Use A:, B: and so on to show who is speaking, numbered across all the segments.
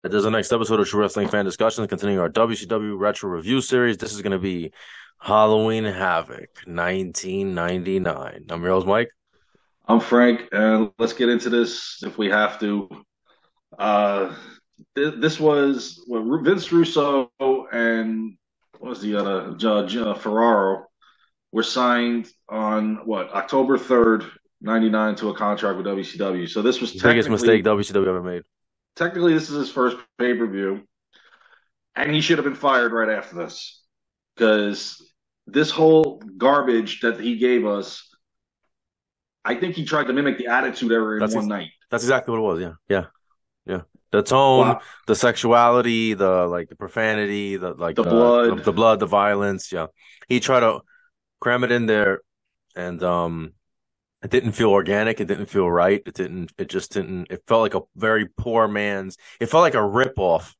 A: This is the next episode of True Wrestling Fan Discussion, continuing our WCW Retro Review Series. This is going to be Halloween Havoc 1999. I'm your host, Mike.
B: I'm Frank, and let's get into this if we have to. Uh, this was Vince Russo and what was the other Judge Ferraro were signed on October 3rd, '99 to a contract with WCW. So this was
A: Biggest mistake WCW ever made.
B: technically this is his first pay-per-view, and he should have been fired right after this because this whole garbage that he gave us. I think he tried to mimic the Attitude Era in
A: That's
B: one
A: ex-
B: night.
A: that's exactly what it was. Yeah. The tone,
B: Wow.
A: the sexuality, the profanity,
B: The blood.
A: the blood, the violence. Yeah, he tried to cram it in there, and it didn't feel organic. It didn't feel right. It didn't. It just didn't. It felt like a very poor man's. It felt like a ripoff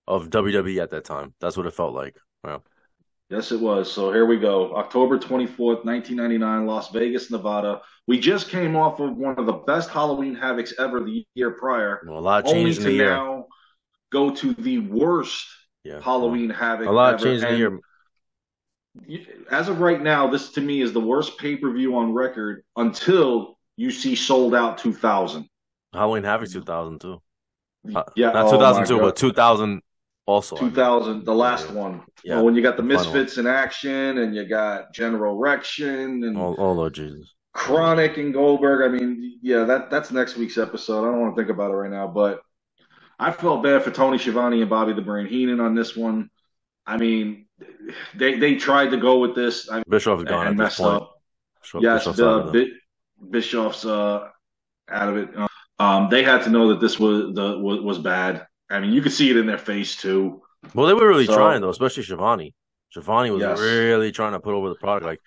A: of WWE at that time. That's what it felt like. Wow.
B: Yes, it was. So here we go. October 24th, 1999, Las Vegas, Nevada. We just came off of one of the best Halloween Havocs ever the year prior,
A: Well, a lot
B: only
A: changed in
B: to
A: the year.
B: now go to the worst
A: Yeah.
B: Halloween
A: A
B: Havoc
A: lot
B: ever.
A: changed in the
B: And
A: year.
B: as of right now, this to me is the worst pay-per-view on record until you see Sold Out 2000.
A: Halloween Havoc 2000 too.
B: Yeah,
A: Not
B: oh my
A: 2002,
B: God.
A: but 2000 also. I mean,
B: 2000, the
A: yeah,
B: last
A: yeah,
B: one.
A: yeah.
B: When you got the
A: The final one.
B: Misfits in action and you got General Rection and
A: Oh Lord Jesus. Oh Lord
B: Chronic
A: Jesus.
B: and Goldberg. I mean, yeah, that's next week's episode. I don't want to think about it right now, but I felt bad for Tony Schiavone and Bobby the Brain Heenan on this one. I mean, they tried to go with this
A: Bischoff is gone
B: and
A: at this
B: mess
A: point.
B: up. Yes,
A: Bischoff's out of them.
B: Bischoff's out of it. They had to know that this was bad. I mean, you could see it in their face too.
A: Well, they were really trying
B: So
A: though, especially Schiavone. Schiavone was
B: yes,
A: really trying to put over the product. Like,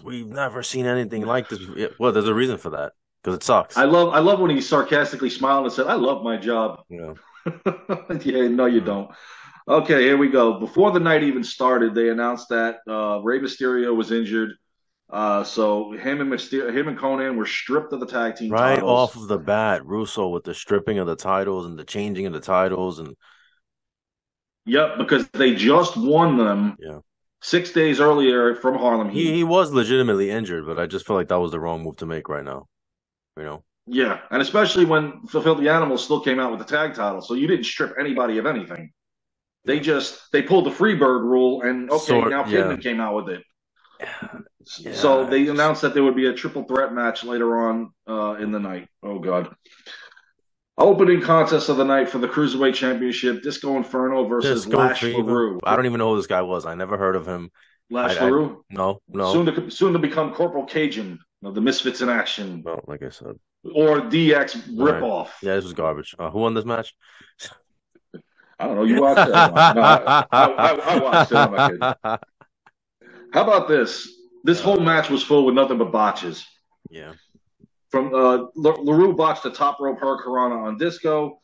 A: we've never seen anything like this. Well, there's a reason for that because it sucks.
B: I love when he sarcastically smiled and said, "I love my job."
A: Yeah.
B: Yeah, no, you
A: Mm.
B: don't. Okay, here we go. Before the night even started, they announced that Rey Mysterio was injured. So him and Conan were stripped of the tag team
A: Right off
B: titles.
A: of the bat, Russo with the stripping of the titles and the changing of the titles, and
B: Yep, because they just won them
A: yeah,
B: 6 days earlier from Harlem
A: he
B: Heat.
A: he was legitimately injured, but I just feel like that was the wrong move to make right now. You know.
B: Yeah, and especially when Filthy Animals still came out with the tag title, so you didn't strip anybody of anything.
A: Yeah.
B: They pulled the Freebird rule, and okay,
A: Sort.
B: now
A: Yeah.
B: Kidman came out with it. So
A: Yeah.
B: they announced that there would be a triple threat match later on in the night. Oh God. Opening contest of the night for the Cruiserweight Championship, Disco Inferno versus
A: Disco
B: Lash
A: Fever.
B: LaRue.
A: I don't even know who this guy was. I never heard of him.
B: Lash
A: I
B: LaRue,
A: no.
B: soon to become Corporal Cajun of the Misfits in Action,
A: Well, like I said.
B: or DX
A: All right.
B: ripoff.
A: Yeah, this was garbage. Who won this match?
B: I don't know. You watched it. No, I watched it. I'm not kidding. How about this? This whole match was full with nothing but botches.
A: Yeah.
B: From LaRue botched the top rope hurricanrana on Disco.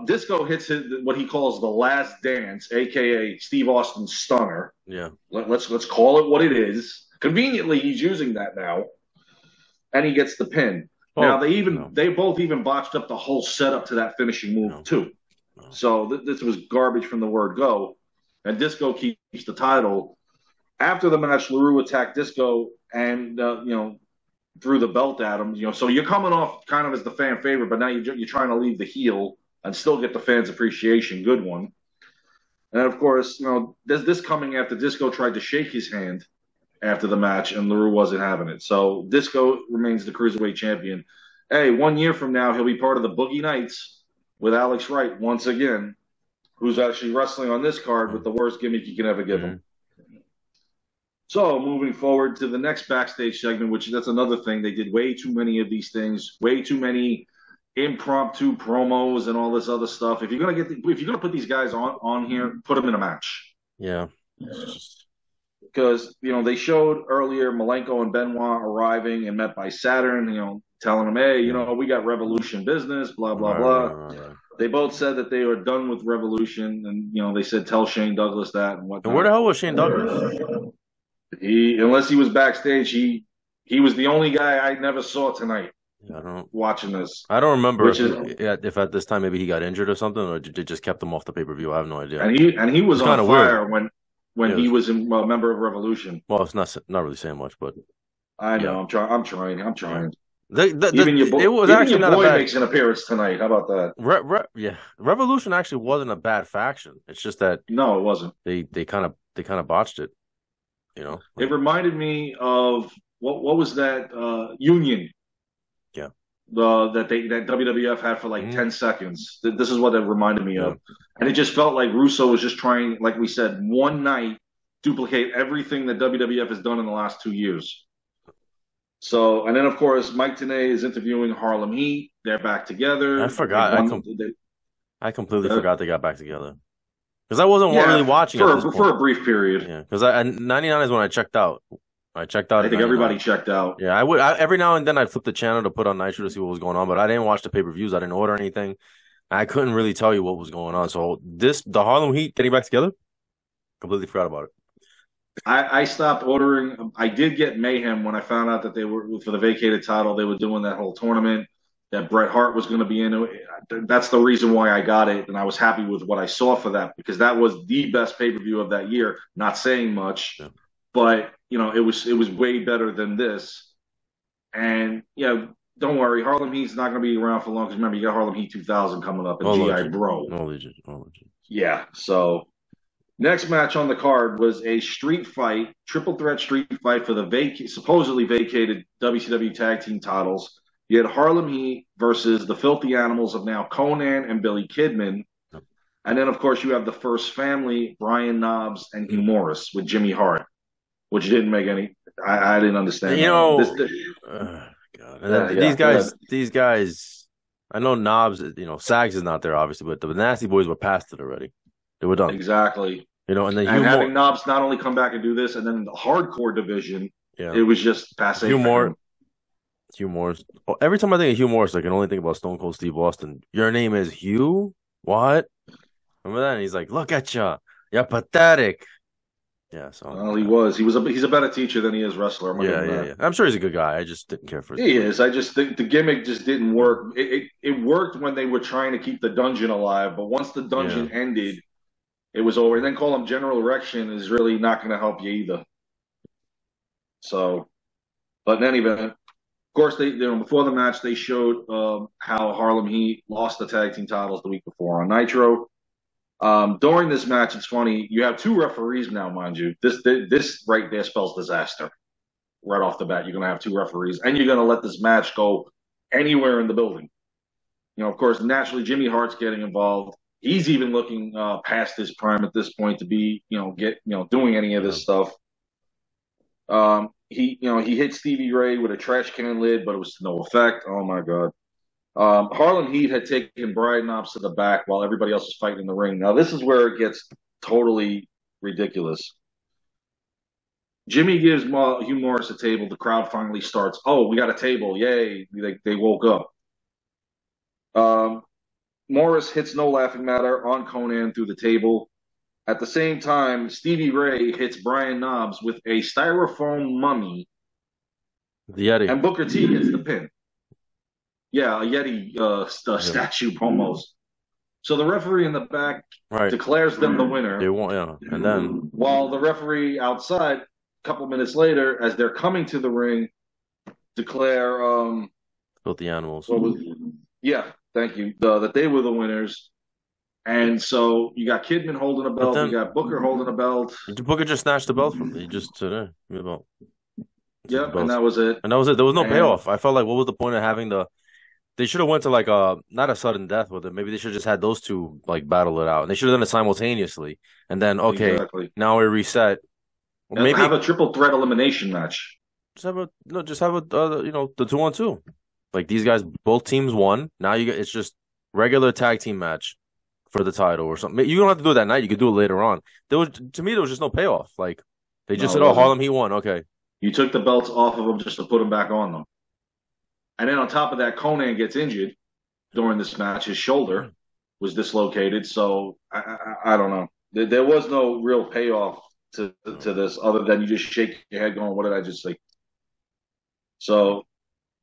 B: Disco hits what he calls the last dance, aka Steve Austin's stunner.
A: Yeah.
B: Let's call it what it is. Conveniently, he's using that now, and he gets the pin. Now
A: Oh, no.
B: they both even botched up the whole setup to that finishing move
A: No.
B: too.
A: No.
B: So this was garbage from the word go. And Disco keeps the title. After the match, LaRue attacked Disco and threw the belt at him. So you're coming off kind of as the fan favorite, but now you're trying to leave the heel and still get the fans' appreciation. Good one. And of course, this coming after Disco tried to shake his hand after the match, and LaRue wasn't having it. So Disco remains the cruiserweight champion. Hey, 1 year from now, he'll be part of the Boogie Nights with Alex Wright once again, who's actually wrestling on this card with the worst gimmick you can ever give him. So moving forward to the next backstage segment, which that's another thing. They did way too many of these things, way too many impromptu promos and all this other stuff. If you're gonna put these guys on here, put them in a match.
A: Yeah.
B: Because they showed earlier Malenko and Benoit arriving and met by Saturn, telling them, hey, we got Revolution business, blah blah blah.
A: Right.
B: They both said that they were done with Revolution, and they said tell Shane Douglas that and whatnot.
A: And where the hell was Shane Douglas?
B: Unless he was backstage, he was the only guy I never saw tonight.
A: Yeah, I don't.
B: watching this,
A: I don't remember
B: which is
A: if at this time maybe he got injured or something, or they just kept him off the pay-per-view. I have no idea.
B: and he was
A: It's
B: on
A: kind of weird.
B: fire when
A: Yeah.
B: he was a member of Revolution.
A: Well, it's not really saying much, but
B: I
A: yeah,
B: know. I'm
A: yeah.
B: trying. Even
A: It was
B: even
A: actually
B: your
A: not a
B: boy
A: bad.
B: makes an appearance tonight. How about that?
A: Yeah, Revolution actually wasn't a bad faction. It's just that
B: No, it wasn't.
A: they kind of botched it. You know,
B: It
A: like
B: reminded me of what was that Union
A: yeah,
B: that WWF had for like
A: hmm
B: 10 seconds. This is what it reminded me
A: yeah.
B: of, and it just felt like Russo was just trying, like we said, one night duplicate everything that WWF has done in the last 2 years. So, and then of course Mike Tenay is interviewing Harlem Heat. They're back
A: I
B: together. They've
A: forgot.
B: won.
A: I completely
B: Uh,
A: forgot they got back together because I wasn't really
B: yeah,
A: watching at this
B: for
A: point.
B: a brief period.
A: Yeah, because I 99 is when I checked out. I checked out
B: I
A: at
B: think everybody
A: 99.
B: checked out.
A: Yeah, every now and then I'd flip the channel to put on Nitro to see what was going on, but I didn't watch the pay-per-views. I didn't order anything. I couldn't really tell you what was going on. So the Harlem Heat getting back together, completely forgot about it.
B: I stopped ordering. I did get Mayhem when I found out that they were for the vacated title. They were doing that whole tournament that Bret Hart was going to be in. That's the reason why I got it, and I was happy with what I saw for that because that was the best pay per view of that year. Not saying much,
A: Yeah.
B: but it was way better than this. And don't worry, Harlem Heat's not going to be around for long because remember you got Harlem Heat 2000 coming up and
A: Oh,
B: GI
A: legend.
B: Bro.
A: Oh, legend. Oh, legend.
B: Yeah, so next match on the card was a street fight, triple threat street fight for the supposedly vacated WCW tag team titles. You had Harlem Heat versus the Filthy Animals of now Conan and Billy Kidman. And then, of course, you have the First Family, Brian Knobbs and Hugh Morris with Jimmy Hart, which didn't make any. I didn't understand
A: You
B: that one.
A: know, God. And then
B: Yeah, go ahead.
A: these guys, I know Knobs, Sags is not there, obviously, but the Nasty Boys were past it already. They were done.
B: Exactly.
A: And then
B: And having Knobbs not only come back and do this, and then the hardcore division,
A: yeah,
B: it was just passe
A: Hugh
B: for
A: Morris,
B: him.
A: Hugh Morris. Oh, every time I think of Hugh Morris, I can only think about Stone Cold Steve Austin. Your name is Hugh? What? Remember that? And he's like, look at ya. You're pathetic. Yeah, so
B: Well, he was. He's a better teacher than he is wrestler. I'm gonna give him that.
A: yeah. I'm sure he's a good guy. I just didn't care for his
B: He
A: gimmick.
B: is. I just think the gimmick just didn't work. It worked when they were trying to keep the dungeon alive, but once the
A: Yeah.
B: dungeon ended, it was over. And then call him General Erection is really not going to help you either. So, but in any event, of course, before the match they showed how Harlem Heat lost the tag team titles the week before on Nitro. During this match, it's funny. You have two referees now, mind you. This right there spells disaster. Right off the bat, you're going to have two referees, and you're going to let this match go anywhere in the building. Of course, naturally, Jimmy Hart's getting involved. He's even looking past his prime at this point to be, doing any of
A: Yeah.
B: this stuff. He hit Stevie Ray with a trash can lid, but it was to no effect. Oh my God. Harlem Heat had taken Brian Knobbs to the back while everybody else was fighting in the ring. Now, this is where it gets totally ridiculous. Jimmy gives Hugh Morris a table. The crowd finally starts. Oh, we got a table. Yay. They woke up. Morris hits No Laughing Matter on Conan through the table. At the same time, Stevie Ray hits Brian Knobbs with a styrofoam mummy,
A: The Yeti.
B: and Booker T gets the pin. Yeah, a Yeti statue almost. So the referee in the back
A: Right.
B: declares them the winner.
A: They won't, yeah. And then
B: While the referee outside, a couple minutes later, as they're coming to the ring, declare
A: Filthy Animals.
B: thank you. That they were the winners. And so you got Kidman holding a belt, you got Booker holding a belt.
A: Booker just snatched the belt from me. He just said, give me the belt.
B: Yep, and that was it.
A: And that was it. There was no payoff. I felt like what was the point of having they should have went to like not a sudden death with it. Maybe they should have just had those two like battle it out. And they should have done it simultaneously. And then
B: Exactly.
A: now we reset.
B: Well, maybe have a triple threat elimination match.
A: Just have a the 2-on-2. Like these guys, both teams won. Now it's just regular tag team match for the title or something. You don't have to do it that night. You could do it later on. To me, there was just no payoff. Like they just said, "Oh, Harlem Heat won." Okay,
B: you took the belts off of them just to put them back on them. And then on top of that, Conan gets injured during this match. His shoulder was dislocated. So I don't know. There was no real payoff to this other than you just shake your head going, "What did I just say?" So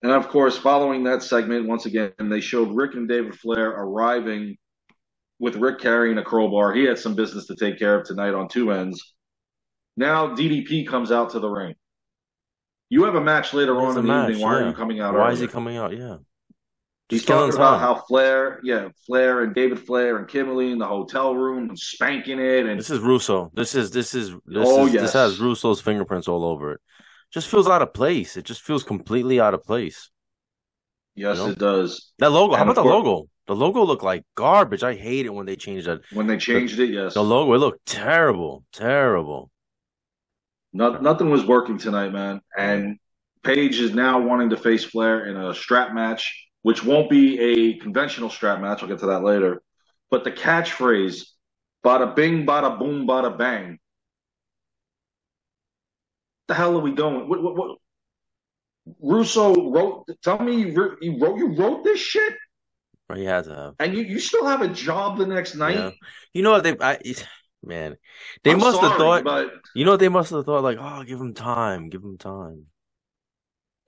B: And of course, following that segment, once again, they showed Rick and David Flair arriving with Rick carrying a crowbar. He had some business to take care of tonight on two ends. Now DDP comes out to the ring. You have a match later
A: He has
B: on
A: a
B: in the evening.
A: match,
B: Why are you
A: yeah.
B: coming out
A: Why is he
B: earlier?
A: coming out? Yeah.
B: He's
A: Just killing
B: talking about
A: time.
B: how Flair and David Flair and Kimberly in the hotel room and spanking it. And
A: This is Russo.
B: oh,
A: This has
B: yes.
A: Russo's fingerprints all over it. Just feels out of place. It just feels completely out of place. You
B: Yes,
A: know?
B: it does.
A: That logo. How
B: And
A: about
B: of
A: the
B: course,
A: logo? The logo looked like garbage. I hate it when they change that.
B: when they
A: The,
B: changed it,
A: the
B: yes.
A: logo, it looked terrible. Terrible.
B: Nothing was working tonight, man.
A: Yeah.
B: And Paige is now wanting to face Flair in a strap match, which won't be a conventional strap match. I'll get to that later. But the catchphrase, bada bing, bada boom, bada bang. The hell are we doing? What Russo wrote? Tell me you wrote this shit,
A: He had to have.
B: and you still have a job the next
A: Yeah.
B: night.
A: You know what man, they
B: I'm
A: must have
B: sorry,
A: thought,
B: but
A: you know what they must have thought like, oh, give him time, give him time,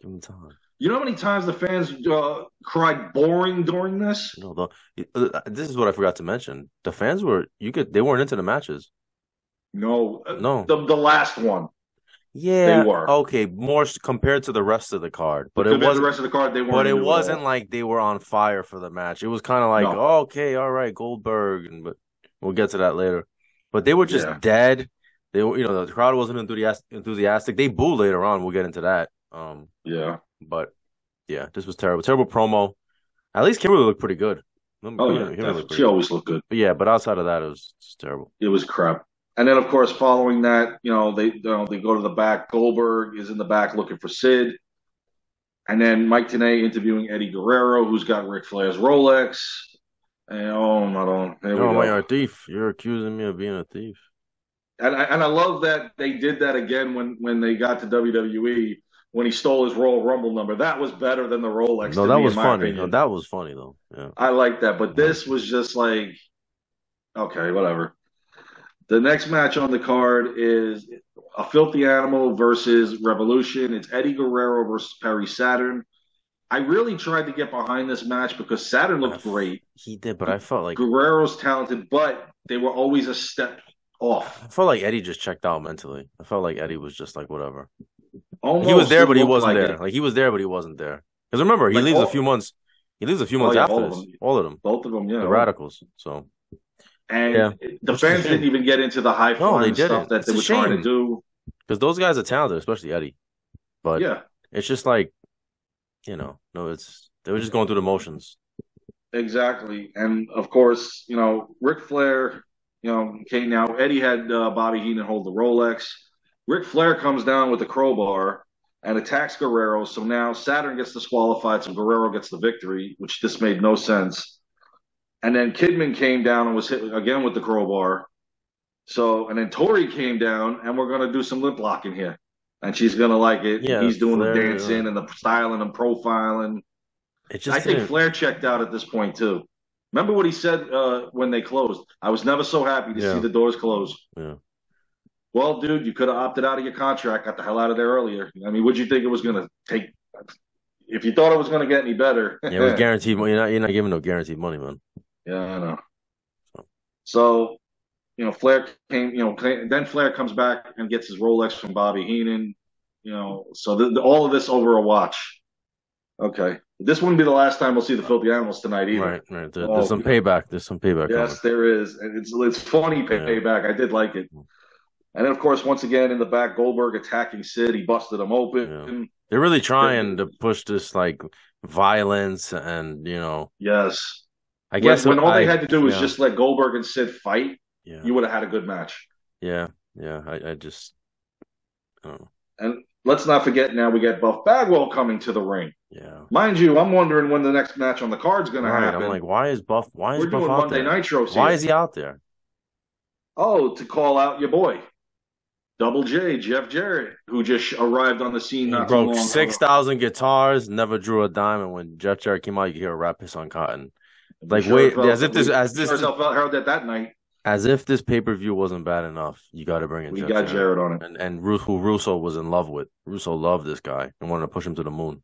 A: give him time.
B: you know how many times the fans cried boring during this?
A: You know, this is what I forgot to mention. The fans were they weren't into the matches.
B: No,
A: No.
B: the last one they
A: Yeah,
B: were.
A: okay, compared to the rest of the card, but
B: But the rest of the card they
A: but
B: weren't
A: it
B: into at
A: wasn't
B: all.
A: like they were on fire for the match. It was kind of like,
B: No.
A: oh, okay, all right, Goldberg, but we'll get to that later. But they were just
B: Yeah.
A: dead. They were, the crowd wasn't enthusiastic. They booed later on. We'll get into that.
B: Yeah.
A: But yeah, this was terrible. Terrible promo. At least Kimberly looked pretty good.
B: Oh yeah,
A: Kimberly looked
B: definitely.
A: pretty
B: She
A: good.
B: always looked good.
A: But yeah, but outside of that, it was just terrible.
B: It was crap. And then of course, following that, they go to the back. Goldberg is in the back looking for Sid, and then Mike Tenay interviewing Eddie Guerrero, who's got Ric Flair's Rolex. And oh my god, here we
A: Oh my,
B: go.
A: you're a thief. You're accusing me of being a thief.
B: And I love that they did that again when they got to WWE when he stole his Royal Rumble number. That was better than the Rolex
A: No,
B: to
A: that
B: me,
A: was
B: in my
A: funny. No,
B: opinion.
A: that was funny though. Yeah.
B: I like that, but
A: Uh-huh.
B: this was just like okay, whatever. The next match on the card is a Filthy Animal versus Revolution. It's Eddie Guerrero versus Perry Saturn. I really tried to get behind this match because Saturn looked great.
A: He did, but
B: Guerrero's talented, but they were always a step off.
A: I felt like Eddie just checked out mentally. I felt like Eddie was just like whatever. Like, he was
B: Almost
A: there,
B: it
A: but he
B: looked
A: wasn't
B: like
A: there.
B: it.
A: Like he was there, but he wasn't there. Because remember, he
B: Like
A: leaves a few
B: all,
A: months. He leaves a few
B: oh
A: months
B: yeah,
A: after
B: all of
A: this.
B: them,
A: All of them,
B: both of them, yeah.
A: the Radicals. So
B: And
A: yeah,
B: the
A: which is a
B: fans didn't
A: shame.
B: even get into the high
A: No, they
B: flying stuff
A: didn't.
B: that
A: It's
B: they
A: a
B: were trying to
A: shame
B: do.
A: because those guys are talented, especially Eddie. But
B: Yeah,
A: it's just like no, they were just going through the motions.
B: exactly. And of course, Ric Flair, okay, now Eddie had Bobby Heenan hold the Rolex. Ric Flair comes down with the crowbar and attacks Guerrero. So now Saturn gets disqualified, so Guerrero gets the victory, which this made no sense. And then Kidman came down and was hit again with the crowbar. So, and then Tori came down, and we're going to do some lip locking here. And she's going to like it. And
A: Yeah,
B: he's doing the
A: Flair.
B: dancing and the styling and profiling.
A: It
B: I
A: just
B: think
A: didn't.
B: Flair checked out at this point too. Remember what he said when they closed? I was never so happy to see
A: Yeah,
B: the doors close.
A: yeah.
B: Well, dude, you could have opted out of your contract, got the hell out of there earlier. I mean, would you think it was going to take? If you thought it was going to get any better,
A: Yeah, it was
B: yeah,
A: guaranteed. You're not giving no guaranteed money, man.
B: I know.
A: So,
B: So, Flair came. Then Flair comes back and gets his Rolex from Bobby Heenan. So all of this over a watch. Okay, this wouldn't be the last time we'll see the filthy animals tonight either.
A: right, right. There's
B: Oh
A: some payback. There's some payback coming.
B: yes, there is, and it's funny
A: Yeah.
B: payback. I did like it, and then of course once again in the back, Goldberg attacking Sid. He busted him
A: Yeah.
B: open.
A: They're really trying to push this like violence and
B: Yes,
A: I
B: when
A: guess
B: when all they had to do was
A: yeah,
B: just let Goldberg and Sid fight,
A: yeah,
B: you would have had a good match.
A: yeah, yeah. I just I don't know.
B: And let's not forget now we get Buff Bagwell coming to the ring.
A: Yeah.
B: Mind you, I'm wondering when the next match on the card's going to
A: Right. I'm like,
B: happen.
A: why is
B: We're
A: Buff
B: doing
A: out
B: Monday
A: there?
B: Nitros
A: Why
B: here.
A: is he out there?
B: Oh, to call out your boy, Double J, Jeff Jarrett, who just arrived on the scene
A: He
B: not too
A: broke
B: long ago.
A: 6,000 guitars, never drew a dime, and when Jeff Jarrett came out, you could hear a rat piss on cotton. Like,
B: Sure
A: wait,
B: felt, sure as hell heard that night.
A: as if this pay-per-view wasn't bad enough, you got to bring in
B: We
A: Jeff
B: got
A: Jarrett.
B: Jarrett on it.
A: And who Russo was in love with. Russo loved this guy and wanted to push him to the moon.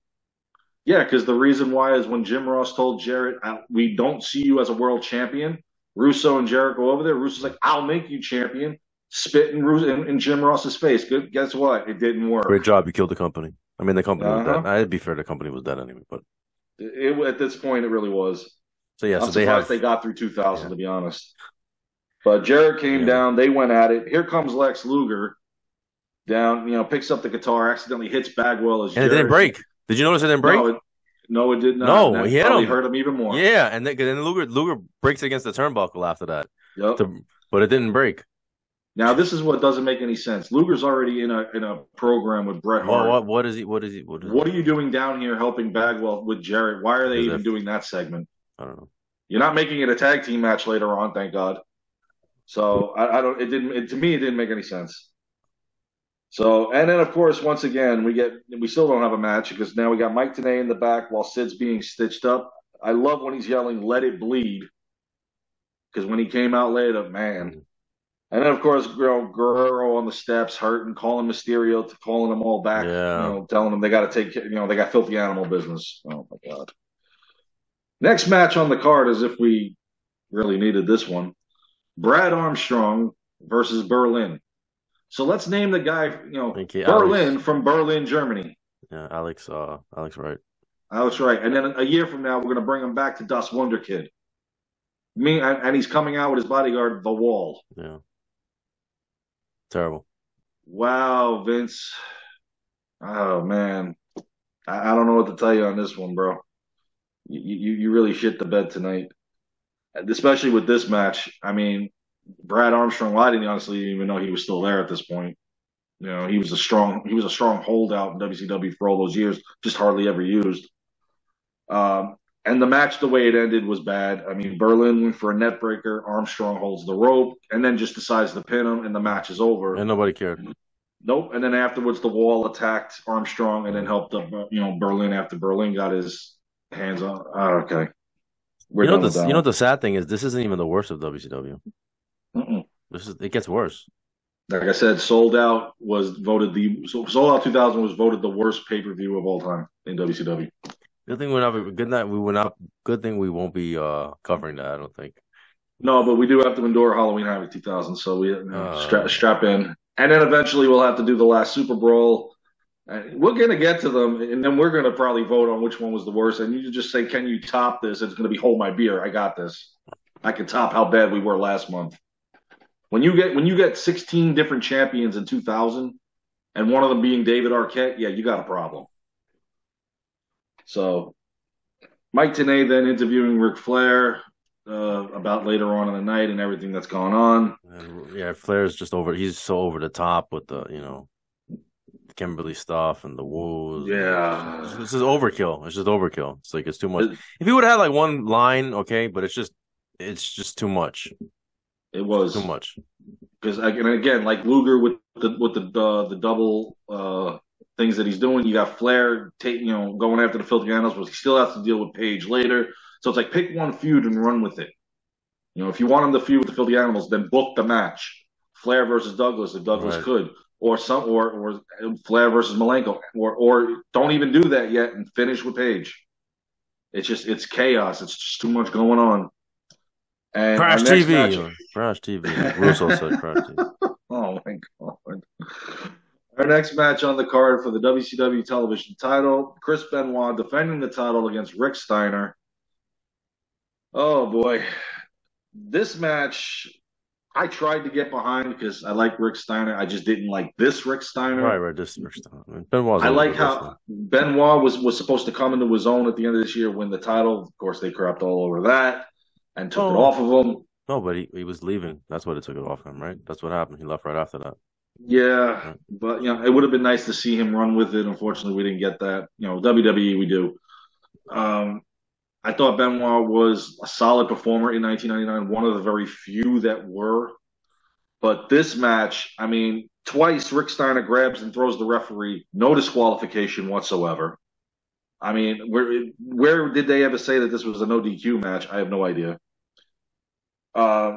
B: Yeah, because the reason why is when Jim Ross told Jarrett, "We don't see you as a world champion." Russo and Jarrett go over there. Russo's like, "I'll make you champion." Spit in Jim Ross's face. Good. Guess what? It didn't
A: Great
B: work.
A: job. You killed the company. I mean, the company was dead.
B: Uh-huh.
A: I'd be fair, the company was dead anyway. But
B: At this point, it really was.
A: so yeah,
B: I'm
A: so they
B: surprised
A: have
B: they got through 2000,
A: yeah,
B: to be honest. But Jarrett came
A: yeah,
B: down. They went at it. Here comes Lex Luger down. Picks up the guitar, accidentally hits Bagwell as
A: and it didn't
B: Jarrett.
A: break. Did you notice it didn't break?
B: No, no, it did not, and
A: No, he
B: that
A: hit
B: probably
A: him.
B: hurt him even more.
A: Yeah, and then Luger breaks against the turnbuckle after that.
B: Yep.
A: To, but it didn't break.
B: Now this is what doesn't make any sense. Luger's already in a program with Bret Hart.
A: What is he? What is he? What is
B: What are you doing down here helping Bagwell with Jarrett? Why are they
A: is
B: even
A: that?
B: doing that segment?
A: I don't know.
B: You're not making it a tag team match later on, thank God. So I don't. It didn't. To me, it didn't make any sense. So and then of course once again we still don't have a match because now we got Mike Tenay in the back while Sid's being stitched up. I love when he's yelling "Let it bleed" because when he came out later, man.
A: Mm.
B: And then of course Guerrero on the steps, hurting, calling Mysterio, calling them all back.
A: Yeah.
B: Telling them they got to take. They got filthy animal business. Oh my God. Next match on the card, as if we really needed this one. Brad Armstrong versus Berlin. So let's name the guy,
A: Thank you, Alex.
B: Berlin from Berlin, Germany.
A: Yeah, Alex. Alex Wright.
B: That's right. And then a year from now, we're going to bring him back to Das Wonder Kid. And he's coming out with his bodyguard, The Wall.
A: Yeah. Terrible.
B: Wow, Vince. Oh man, I don't know what to tell you on this one, bro. You really shit the bed tonight, especially with this match. I mean, Brad Armstrong. Well, I didn't honestly even know he was still there at this point. He was a strong holdout in WCW for all those years, just hardly ever used. And the match, the way it ended, was bad. I mean, Berlin went for a net breaker. Armstrong holds the rope and then just decides to pin him, and the match is over.
A: And nobody cared.
B: Nope. And then afterwards, the Wall attacked Armstrong and then helped Berlin after Berlin got his hands on. Oh, okay, we're done with that
A: You know
B: one.
A: the sad thing is this isn't even the worst of WCW.
B: Mm-mm.
A: It gets worse.
B: Like I said, Sold Out 2000 was voted the worst pay per view of all time in WCW.
A: Good thing we're not good night we were not good thing we won't be covering that, I don't think.
B: No, but we do have to endure Halloween Havoc 2000, so we
A: Uh
B: strap in, and then eventually we'll have to do the last Super Brawl. And we're gonna get to them, and then we're gonna probably vote on which one was the worst. And you just say, "Can you top this?" It's gonna be "Hold my beer." I got this. I can top how bad we were last month. When you get 16 different champions in 2000, and one of them being David Arquette, yeah, you got a problem. So Mike Tenay then interviewing Ric Flair about later on in the night and everything that's gone on.
A: and yeah, Flair's just over he's so over the top with the, Kimberly stuff and the woos.
B: Yeah,
A: This is overkill. It's just overkill. It's like it's too much. If he would have had like one line, okay, but it's just too much.
B: it
A: Too
B: was
A: much.
B: because again, like Luger with the double things that he's doing. You got Flair, going after the filthy animals, but he still has to deal with Page later. So it's like pick one feud and run with it. If you want him to feud with the filthy animals, then book the match. Flair versus Douglas, if Douglas
A: Right.
B: could, or Flair versus Malenko, or don't even do that yet and finish with Page. It's chaos. It's just too much going on. And our
A: Crash
B: next
A: TV.
B: match.
A: Crash TV. Russo said Crash TV.
B: Oh my God. Our next match on the card for the WCW television title, Chris Benoit defending the title against Rick Steiner. Oh boy. This match I tried to get behind because I like Rick Steiner. I just didn't like this Rick
A: Right,
B: Steiner.
A: right. This first time. I mean, Benoit's
B: I
A: always a
B: like
A: good wrestler.
B: how Benoit was supposed to come into his own at the end of this year, win the title. Of course, they crapped all over that and took it
A: Oh,
B: off of him.
A: no, but he was leaving. That's what it took it off him, right? That's what happened. He left right after that.
B: Yeah,
A: Right.
B: but it would have been nice to see him run with it. Unfortunately, we didn't get that. WWE we do. Um, I thought Benoit was a solid performer in 1999, one of the very few that were. But this match, I mean, twice Rick Steiner grabs and throws the referee, no disqualification whatsoever. I mean, where did they ever say that this was a no DQ match? I have no idea. Uh,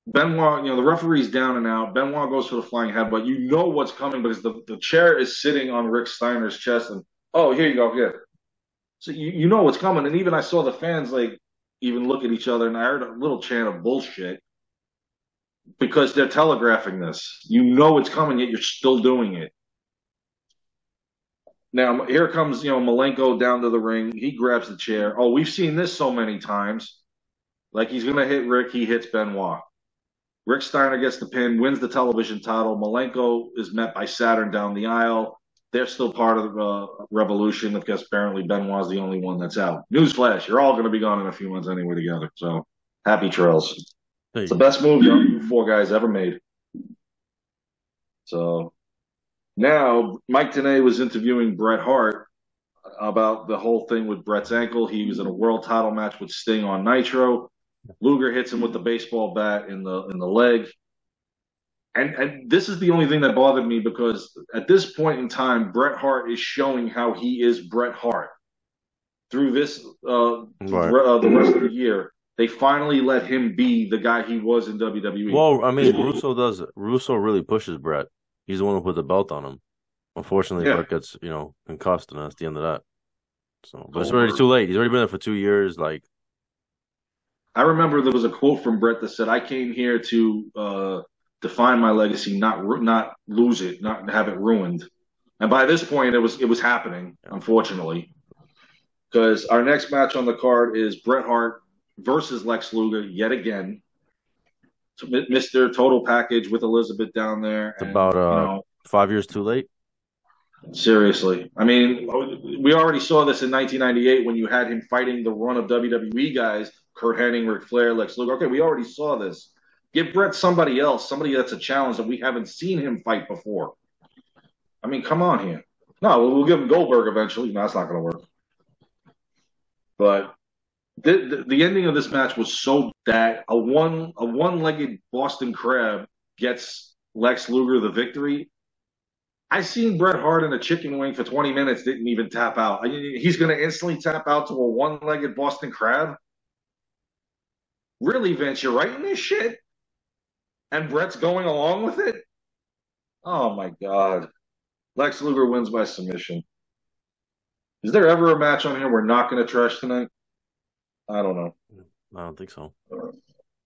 B: Benoit, the referee's down and out. Benoit goes for the flying headbutt. You know what's coming because the chair is sitting on Rick Steiner's chest. And, oh, here you go. Here. So you know what's coming. And even I saw the fans like even look at each other, and I heard a little chant of bullshit because they're telegraphing this. You know it's coming, yet you're still doing it. Now here comes Malenko down to the ring. He grabs the chair. Oh, we've seen this so many times. Like he's gonna hit Rick, he hits Benoit. Rick Steiner gets the pin, wins the television title. Malenko is met by Saturn down the aisle. They're still part of the Revolution because apparently Benoit's the only one that's out. Newsflash: you're all going to be gone in a few months anyway together. So happy trails. It's the
A: Hey,
B: best move you four guys ever made. So now Mike Tenay was interviewing Bret Hart about the whole thing with Bret's ankle. He was in a world title match with Sting on Nitro. Luger hits him with the baseball bat in the leg. And this is the only thing that bothered me because at this point in time, Bret Hart is showing how he is Bret Hart. Through this,
A: right.
B: the rest of the year, they finally let him be the guy he was in WWE.
A: Well, I mean, Russo really pushes Brett. He's the one who put the belt on him. Unfortunately,
B: Yeah,
A: Brett gets, concussed, and that's the end of that. So, but it's already
B: Goldberg.
A: too late. He's already been there for 2 years. Like,
B: I remember there was a quote from Bret that said, "I came here to define my legacy, not lose it, not have it ruined." And by this point, it was happening,
A: yeah,
B: unfortunately. Because our next match on the card is Bret Hart versus Lex Luger yet again. Mr. Total Package with Elizabeth down there.
A: it's
B: And,
A: about 5 years too late.
B: seriously. I mean, we already saw this in 1998 when you had him fighting the run of WWE guys, Kurt Hennig, Ric Flair, Lex Luger. Okay, we already saw this. Give Bret somebody else, somebody that's a challenge that we haven't seen him fight before. I mean, come on here. No, we'll give him Goldberg eventually. No, that's not going to work. But the ending of this match was so that a one-legged Boston Crab gets Lex Luger the victory. I seen Bret Hart in a chicken wing for 20 minutes, didn't even tap out. I mean, he's going to instantly tap out to a one-legged Boston Crab. Really, Vince, you're writing this shit, and Bret's going along with it. Oh my God, Lex Luger wins by submission. Is there ever a match on here we're not going to trash tonight? I don't know.
A: I don't think so.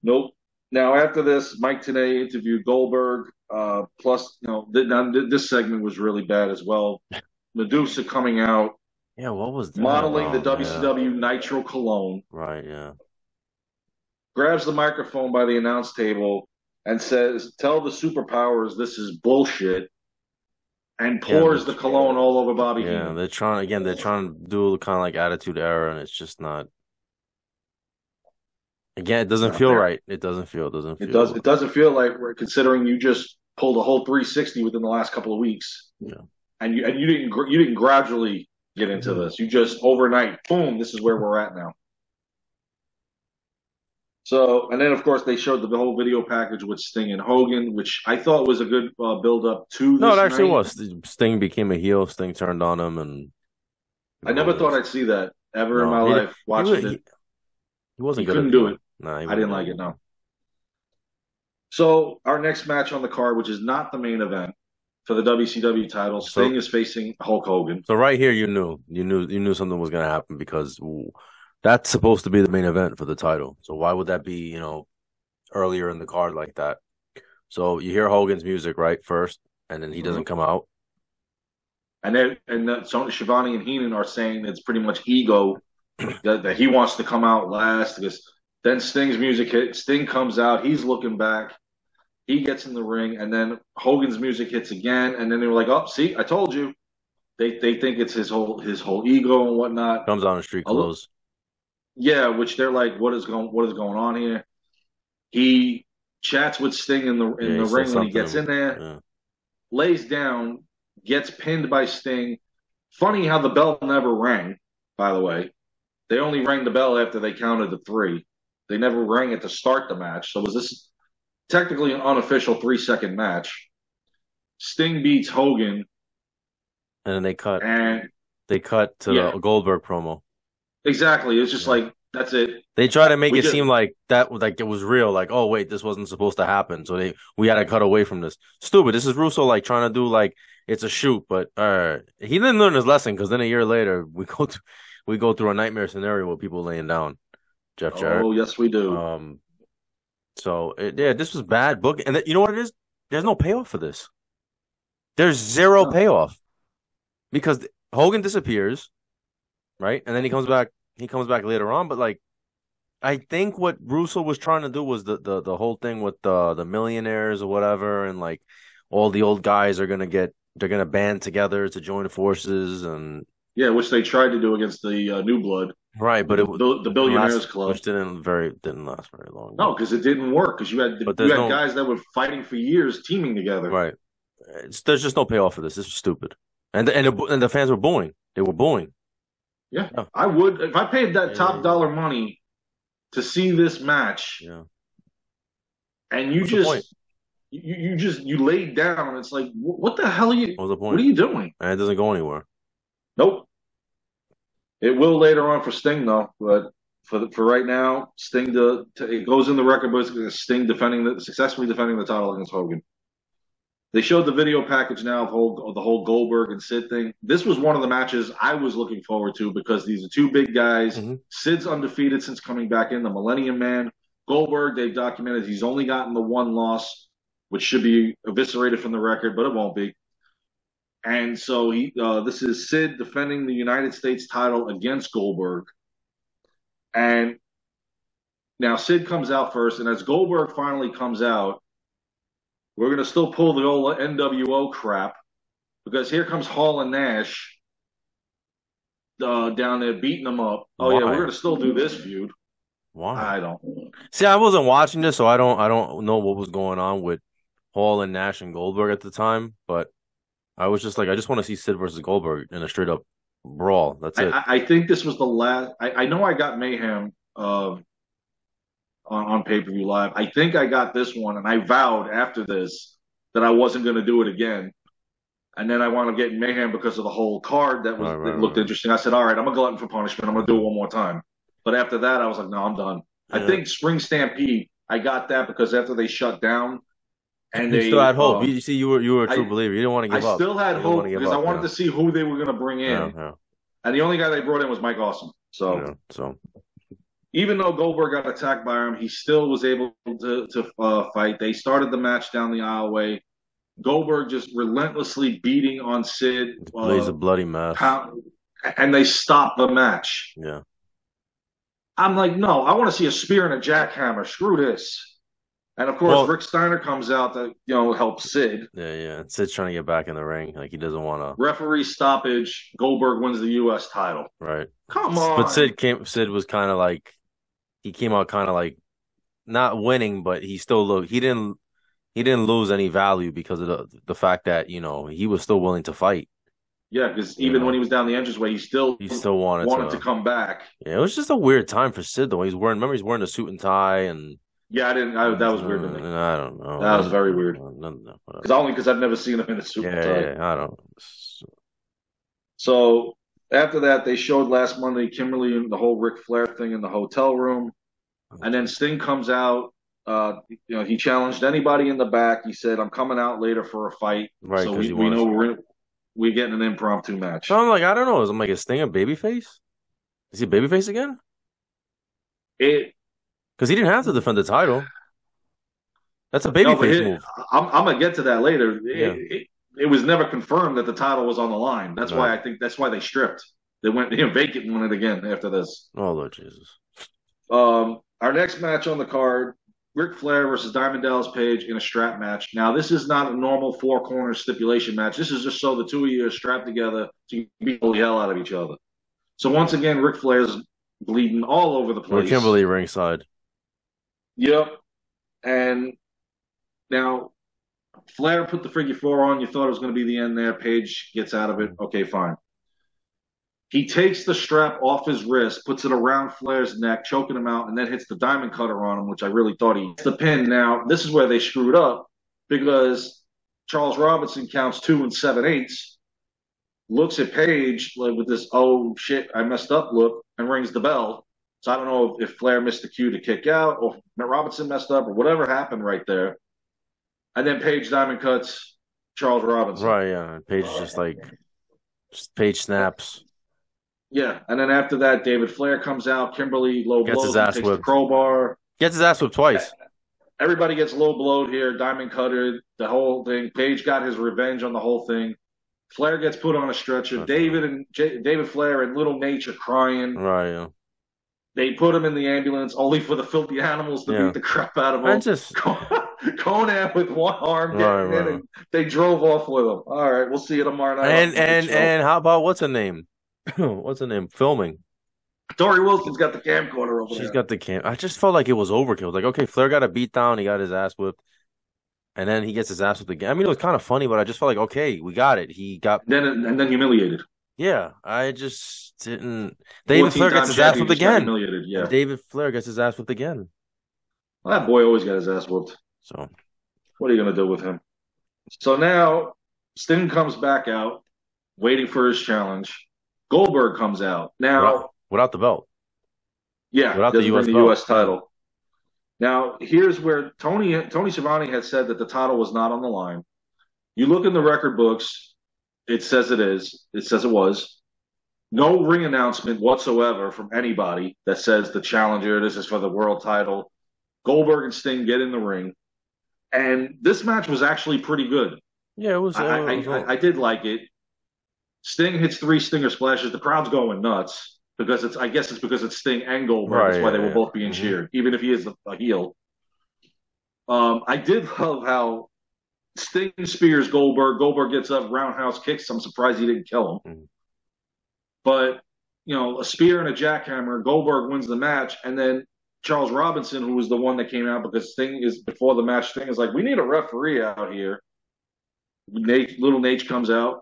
B: Nope. Now after this, Mike Tenay interviewed Goldberg. Plus, this segment was really bad as well. Medusa coming out,
A: Yeah, what was that
B: modeling the
A: about? Yeah,
B: WCW Nitro cologne,
A: right. Yeah,
B: grabs the microphone by the announce table and says, "Tell the superpowers this is bullshit," and
A: yeah,
B: pours the cologne all over Bobby
A: yeah.
B: Heenan.
A: They're trying to do kind of like attitude era, and it's just not. Again, it
B: It's
A: doesn't
B: not
A: feel
B: there.
A: right. It doesn't
B: It does.
A: feel.
B: It doesn't feel like we're considering you just pulled a whole 360 within the last couple of weeks.
A: Yeah.
B: And you didn't gradually get into
A: Mhm.
B: this. You just overnight, boom, this is where we're at now. So, and then of course they showed the whole video package with Sting and Hogan, which I thought was a good build up to
A: No, it
B: this
A: actually
B: night.
A: was. Sting became a heel. Sting turned on him, and
B: I never
A: Hogan
B: thought
A: was
B: I'd see that ever in
A: no.
B: my life.
A: He wa-
B: Watching it,
A: he
B: he
A: wasn't good as
B: couldn't
A: a
B: do it.
A: heel. Nah, he
B: I
A: wasn't
B: didn't
A: good
B: like
A: as a
B: it.
A: heel.
B: No. So our next match on the card, which is not the main event for the WCW title, Sting
A: So,
B: is facing Hulk Hogan.
A: so right here, you knew something was gonna happen because that's supposed to be the main event for the title. So why would that be, earlier in the card like that? So you hear Hogan's music right first, and then he
B: Mhm.
A: doesn't come out.
B: And Sony Schiavone and Heenan are saying it's pretty much ego that he wants to come out last because then Sting's music hits. Sting comes out. He's looking back. He gets in the ring, and then Hogan's music hits again. And then they were like, "Oh, see, I told you." They think it's his whole ego and whatnot.
A: Comes out in street
B: A li-
A: clothes.
B: yeah, which they're like, "What is going on here?" He chats with Sting in the
A: Yeah,
B: in
A: he
B: the
A: says
B: ring when he
A: something.
B: gets in there,
A: Yeah.
B: lays down, gets pinned by Sting. Funny how the bell never rang. By the way, they only rang the bell after they counted to three. They never rang it to start the match. So was this technically an unofficial 3-second match? Sting beats Hogan,
A: And then they cut.
B: and
A: They cut to the
B: yeah,
A: Goldberg promo.
B: exactly. It's just
A: Yeah.
B: like that's it.
A: They try to make
B: We
A: it
B: just
A: seem like that, like it was real. Like, oh wait, this wasn't supposed to happen. So we had to cut away from this. Stupid. This is Russo like trying to do like it's a shoot, but he didn't learn his lesson because then a year later we go through a nightmare scenario with people laying down. Jeff Jarrett.
B: Oh, yes, we do.
A: Um, yeah, this was bad book, and you know what it is? There's no payoff for this. There's zero
B: No.
A: payoff because Hogan disappears, right, and then he comes back. He comes back later on, but like I think what Russo was trying to do was the whole thing with the millionaires or whatever, and like all the old guys are gonna get they're gonna band together to join forces and
B: Yeah, which they tried to do against the New Blood,
A: right, but
B: the
A: didn't
B: Billionaires
A: last,
B: Club.
A: which didn't last very long.
B: No, because it didn't work. Because
A: But
B: you
A: there's
B: had
A: no
B: guys that were fighting for years, teaming together.
A: right. There's just no payoff for this. This is stupid, and the fans were booing. They were booing.
B: Yeah,
A: Yeah,
B: I would if I paid that top
A: yeah,
B: dollar money to see this match,
A: yeah.
B: and
A: What's the point?
B: you laid down. It's like, what the hell are you?
A: What was the
B: What are
A: point?
B: you doing?
A: And it doesn't go anywhere.
B: Nope. It will later on for Sting though, but for right now, Sting it goes in the record books as Sting successfully defending the title against Hogan. They showed the video package now of the whole Goldberg and Sid thing. This was one of the matches I was looking forward to because these are two big guys.
A: Hmm.
B: Sid's undefeated since coming back in, the Millennium Man. Goldberg, they've documented he's only gotten the one loss, which should be eviscerated from the record, but it won't be. And so this is Sid defending the United States title against Goldberg. And now Sid comes out first, and as Goldberg finally comes out, we're going to still pull the old NWO crap because here comes Hall and Nash down there beating them up. Oh yeah, we're
A: Why?
B: going to still do this feud.
A: Why?
B: I don't.
A: See, I wasn't watching this, so I don't know what was going on with Hall and Nash and Goldberg at the time. But I was just like, I just want to see Sid versus Goldberg in a straight up brawl. That's it.
B: I think this was the last. I know I got Mayhem on pay per view live. I think I got this one, and I vowed after this that I wasn't going to do it again. And then I wound up getting Mayhem because of the whole card
A: Right,
B: that
A: right,
B: looked
A: right.
B: interesting. I said, all right, I'm a glutton for punishment. I'm going to do it one more time. But after that, I was like, no, I'm done. I
A: Yeah.
B: think Spring Stampede, I got that because after they shut down and
A: You still
B: they,
A: had hope. You see, you were a true
B: I
A: believer. You didn't want to
B: I
A: give up.
B: still had
A: You didn't want to
B: hope
A: give
B: because I
A: up.
B: wanted
A: Yeah.
B: to see who they were going to bring
A: Yeah.
B: in.
A: Yeah.
B: And the only guy they brought in was Mike Awesome. So
A: Yeah. So
B: even though Goldberg got attacked by him, he still was able to fight. They started the match down the aisleway. Goldberg just relentlessly beating on Sid,
A: Blaze a bloody mess.
B: pound, and they stopped the match.
A: Yeah.
B: I'm like, no, I want to see a spear and a jackhammer. Screw this. And of course,
A: Well,
B: Rick Steiner comes out to help Sid.
A: yeah, yeah. Sid's trying to get back in the ring. Like he doesn't want to.
B: Referee stoppage. Goldberg wins the U.S. title.
A: Right.
B: Come
A: But
B: on.
A: Sid was kind of like he came out kind of like not winning, but he still looked he didn't lose any value because of the fact that he was still willing to fight.
B: Yeah, because
A: You
B: even when
A: know,
B: he was down the entranceway, he still
A: he still wanted
B: wanted to
A: to.
B: come back.
A: Yeah, it was just a weird time for Sid though. Remember he's wearing a suit and tie and
B: Yeah, I didn't. That was weird to me.
A: I don't know.
B: That was very weird.
A: Whatever.
B: Because only because I've never seen him in a suit and
A: Yeah,
B: tie.
A: yeah, I don't.
B: So after that, they showed last Monday Kimberly and the whole Ric Flair thing in the hotel room, and then Sting comes out. He challenged anybody in the back. He said, "I'm coming out later for a fight."
A: Right,
B: So
A: because he
B: we
A: wants.
B: know we're getting an impromptu match.
A: So I'm like, I don't know. I'm like, is Sting a babyface? Is he a babyface again?
B: It
A: Because he didn't have to defend the title. That's a
B: no, but
A: babyface move.
B: I'm gonna get to that later.
A: Yeah.
B: It was never confirmed that the title was on the line. That's
A: Right.
B: why I think that's why they stripped. They went vacant and won it again after this.
A: Oh Lord Jesus.
B: Our next match on the card, Ric Flair versus Diamond Dallas Page in a strap match. Now, this is not a normal four corner stipulation match. This is just so the two of you are strapped together to beat the hell out of each other. So once again, Ric Flair's bleeding all over the place.
A: Kimberly ringside.
B: Yep. And now Flair put the figure four on. You thought it was going to be the end there. Page gets out of it. Okay, fine. He takes the strap off his wrist, puts it around Flair's neck, choking him out, and then hits the diamond cutter on him, which I really thought he hits the pin. Now, this is where they screwed up because Charles Robinson counts 2 7/8, looks at Page with this, oh shit, I messed up look, and rings the bell. So I don't know if Flair missed the cue to kick out or if Robinson messed up or whatever happened right there. And then Page diamond cuts Charles Robinson.
A: Right, yeah. Page is just Page snaps.
B: Yeah, and then after that, David Flair comes out. Kimberly low
A: Gets his
B: blows him,
A: ass
B: takes the
A: whipped.
B: crowbar.
A: Gets his ass whipped twice.
B: Everybody gets low blowed here. Diamond Cutter, the whole thing. Page got his revenge on the whole thing. Flair gets put on a stretcher.
A: That's right.
B: David Flair and Little Nate are crying.
A: Right. Yeah.
B: They put him in the ambulance, only for the filthy animals to
A: Yeah.
B: beat the crap out of
A: I
B: him.
A: just
B: Conan with one arm
A: right,
B: getting in,
A: right.
B: and they drove off with him. All right, we'll see you tomorrow night on
A: And
B: the big
A: and
B: show.
A: and how about what's her name? What's her name? Filming.
B: Tori Wilson's got the camcorder over
A: She's
B: there.
A: got the cam. I just felt like it was overkill. Like, okay, Flair got a beat down, he got his ass whipped, and then he gets his ass whipped again. I mean, it was kind of funny, but I just felt like, okay, we got it. He got,
B: And then humiliated.
A: yeah. I just didn't. David Flair gets
B: 14-time
A: his ass
B: champion
A: whipped
B: just got
A: again,
B: humiliated.
A: and
B: Yeah.
A: David Flair gets his ass whipped again.
B: Well, that boy always got his ass whooped.
A: So
B: What are you going to do with him? So now Sting comes back out, waiting for his challenge. Goldberg comes out. Now,
A: without the belt,
B: yeah,
A: without the
B: doesn't bring
A: U.S.
B: the
A: belt,
B: U.S. title. Now, here's where Tony Schiavone had said that the title was not on the line. You look in the record books, it says it is. It says it was. No ring announcement whatsoever from anybody that says the challenger, this is for the world title. Goldberg and Sting get in the ring. And this match was actually pretty good.
A: yeah, it was.
B: I did like it. Sting hits 3 Stinger splashes. The crowd's going nuts because I guess it's because it's Sting and Goldberg.
A: Right,
B: That's why
A: yeah,
B: they were
A: yeah.
B: both being cheered, even if he is a heel. I did love how Sting spears Goldberg. Goldberg gets up, roundhouse kicks. I'm surprised he didn't kill him.
A: Mhm.
B: But a spear and a jackhammer. Goldberg wins the match, and then Charles Robinson, who was the one that came out because Sting is before the match. Sting is like, we need a referee out here. Little Nate comes out.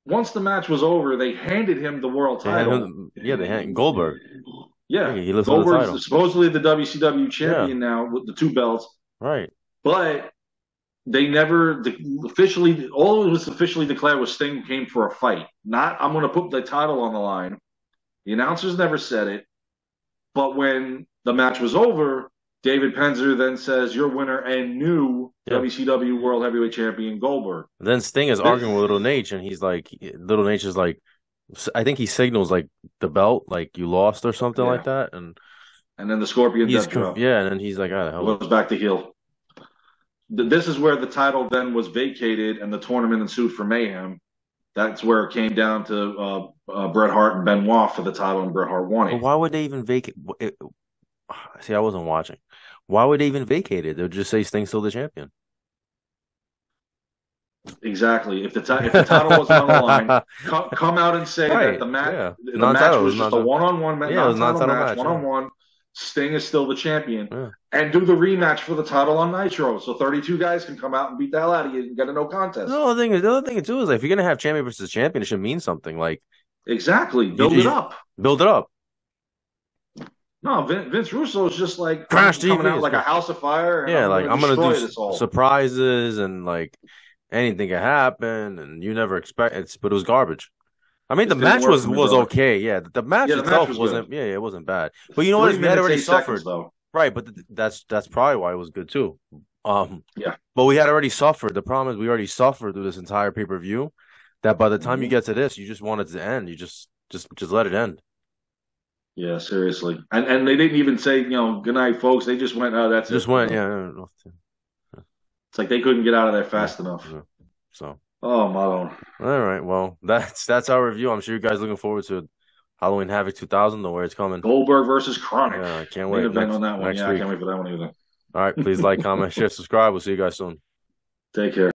B: Once the match was over, they handed him the world title.
A: They had Goldberg.
B: Yeah,
A: He lives with the title.
B: Goldberg's supposedly the WCW
A: Yeah,
B: champion now with the 2 belts,
A: right.
B: but they never officially. All it was officially declared was Sting came for a fight. Not I'm going to put the title on the line. The announcers never said it, but when the match was over, David Penzer then says, "Your winner and new
A: Yeah.
B: WCW World Heavyweight Champion Goldberg."
A: And then Sting is
B: This,
A: arguing with Little Nate, and Little Nate is like, I think he signals like the belt, like you lost or something like
B: yeah,
A: that, and
B: and then the Scorpion Death Drop
A: yeah, and then he's like, ah, the hell.
B: goes back to heel. This is where the title then was vacated and the tournament ensued for Mayhem. That's where it came down to Bret Hart and Benoit for the title, and Bret Hart won
A: But
B: it.
A: why would they even vacate? See, I wasn't watching. Why would they even vacate it? They'll just say Sting's still the champion.
B: Exactly. If the title wasn't on the line, come out and say
A: Right?
B: that
A: Yeah,
B: the match
A: non-title.
B: was just a one-on-one
A: Yeah, it was
B: non-title
A: non-title
B: match,
A: match. Yeah.
B: one-on-one. Sting is still the champion,
A: Yeah.
B: and do the rematch for the title on Nitro, so 32 guys can come out and beat the hell out of you and get a no contest.
A: The other thing too is like if you're gonna have champion versus champion, it should mean something. Like
B: Exactly. Build it up.
A: build it up.
B: No, Vince Russo is just like
A: Crash
B: coming
A: TV
B: out like a house of fire. And
A: Yeah, like I'm gonna
B: destroy
A: do
B: this all.
A: surprises and like anything can happen, and you never expect it. But it was garbage. I mean, the
B: Just didn't
A: match
B: work
A: was
B: for me,
A: was
B: brother.
A: okay. Yeah, the match
B: Yeah, the match
A: itself
B: was
A: wasn't.
B: good.
A: Yeah, it wasn't bad. But you know what?
B: 3
A: We had
B: minutes,
A: already
B: 8
A: suffered.
B: seconds, though.
A: Right, but that's probably why it was good too.
B: Yeah.
A: But we had already suffered. The problem is we already suffered through this entire pay-per-view. That by the time you
B: Mhm.
A: get to this, you just want it to end. You just let it end.
B: Yeah, seriously. And they didn't even say, good night, folks. They just went, oh, that's
A: Just
B: it.
A: went, yeah.
B: It's like they couldn't get out of there fast enough.
A: Yeah. So,
B: Oh, Malone.
A: all right. Well, that's our review. I'm sure you guys looking forward to Halloween Havoc 2000, the way it's coming.
B: Goldberg versus Chronic.
A: Yeah, I can't
B: Main
A: wait.
B: event on that one.
A: Next
B: Yeah,
A: week.
B: I can't wait for that one either.
A: All right. Please like, comment, share, subscribe. We'll see you guys soon.
B: Take care.